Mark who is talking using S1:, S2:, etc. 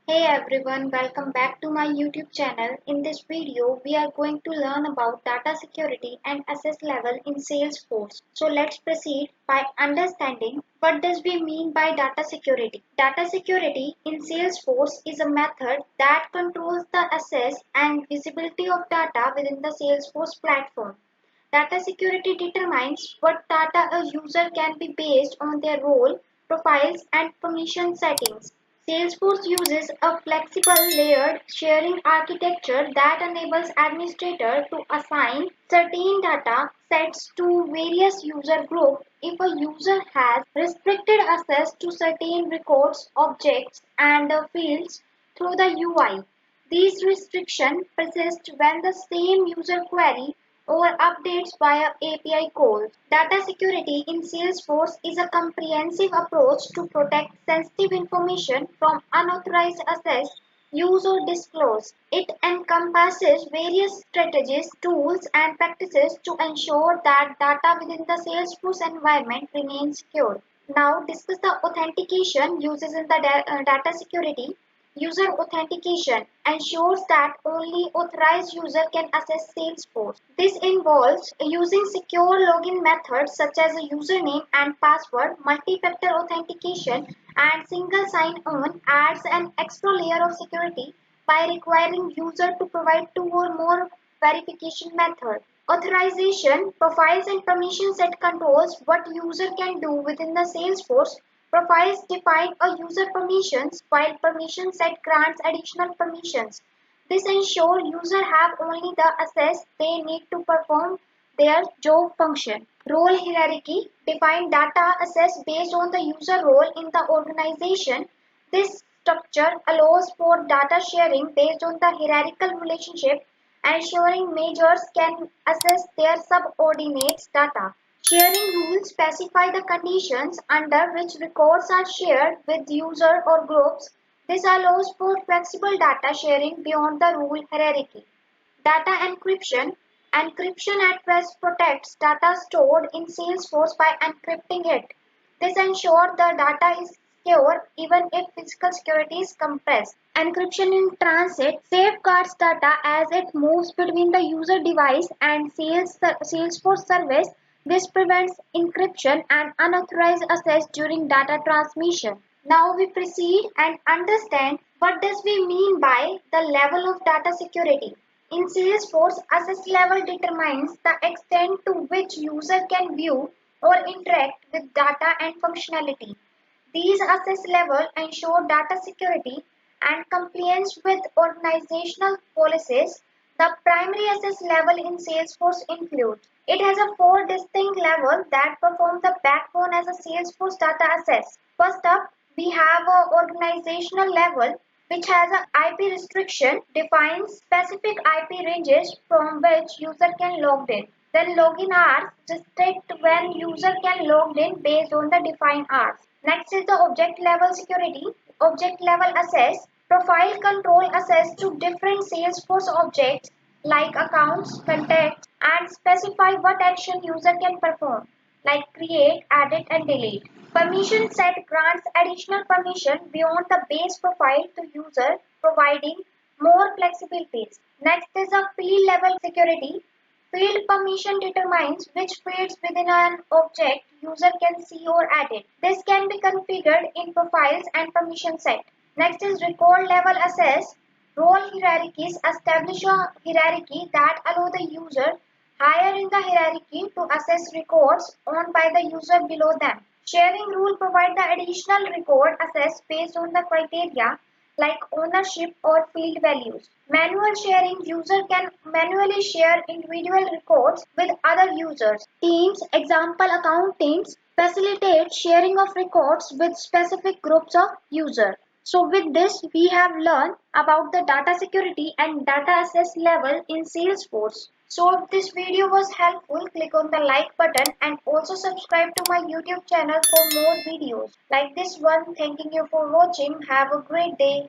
S1: Hey everyone, welcome back to my YouTube channel. In this video, we are going to learn about data security and access level in Salesforce. So let's proceed by understanding what does we mean by data security. Data security in Salesforce is a method that controls the access and visibility of data within the Salesforce platform. Data security determines what data a user can be based on their role, profiles, and permission settings. Salesforce uses a flexible layered sharing architecture that enables administrators to assign certain data sets to various user groups if a user has restricted access to certain records, objects, and fields through the UI. These restrictions persist when the same user query or updates via API calls. Data security in Salesforce is a comprehensive approach to protect sensitive information from unauthorized access, use, or disclose. It encompasses various strategies, tools, and practices to ensure that data within the Salesforce environment remains secure. Now, discuss the authentication uses in the data security. User authentication ensures that only authorized user can access Salesforce. This involves using secure login methods such as a username and password, multi-factor authentication, and single sign-on adds an extra layer of security by requiring user to provide two or more verification methods. Authorization, profiles and permission set controls what user can do within the Salesforce. Profiles define a user permissions while permission set grants additional permissions. This ensures users have only the access they need to perform their job function. Role hierarchy define data access based on the user role in the organization. This structure allows for data sharing based on the hierarchical relationship, ensuring managers can access their subordinates' data. Sharing rules specify the conditions under which records are shared with users or groups. This allows for flexible data sharing beyond the rule hierarchy. Data encryption. Encryption at rest protects data stored in Salesforce by encrypting it. This ensures the data is secure even if physical security is compressed. Encryption in transit safeguards data as it moves between the user device and Salesforce service. This prevents encryption and unauthorized access during data transmission. Now we proceed and understand what does we mean by the level of data security. In Salesforce, access level determines the extent to which user can view or interact with data and functionality. These access levels ensure data security and compliance with organizational policies. The primary access level in Salesforce includes. It has a four distinct levels that perform the backbone as a Salesforce data access. First up, we have a organizational level which has an IP restriction, defines specific IP ranges from which user can log in. Then login hours restrict when user can log in based on the defined hours. Next is the object level security. Object level access. Profile control access to different Salesforce objects like accounts, contacts, and specify what action user can perform, like create, edit, and delete. Permission set grants additional permission beyond the base profile to user, providing more flexibilities. Next is a field level security. Field permission determines which fields within an object user can see or edit. This can be configured in profiles and permission set. Next is record level access. Role hierarchies establish a hierarchy that allow the user higher in the hierarchy to access records owned by the user below them. Sharing rule provide the additional record access based on the criteria like ownership or field values. Manual sharing user can manually share individual records with other users. Teams, example account teams, facilitate sharing of records with specific groups of users. So with this, we have learned about the data security and data access level in Salesforce. So if this video was helpful, click on the like button and also subscribe to my YouTube channel for more videos like this one. Thanking you for watching. Have a great day.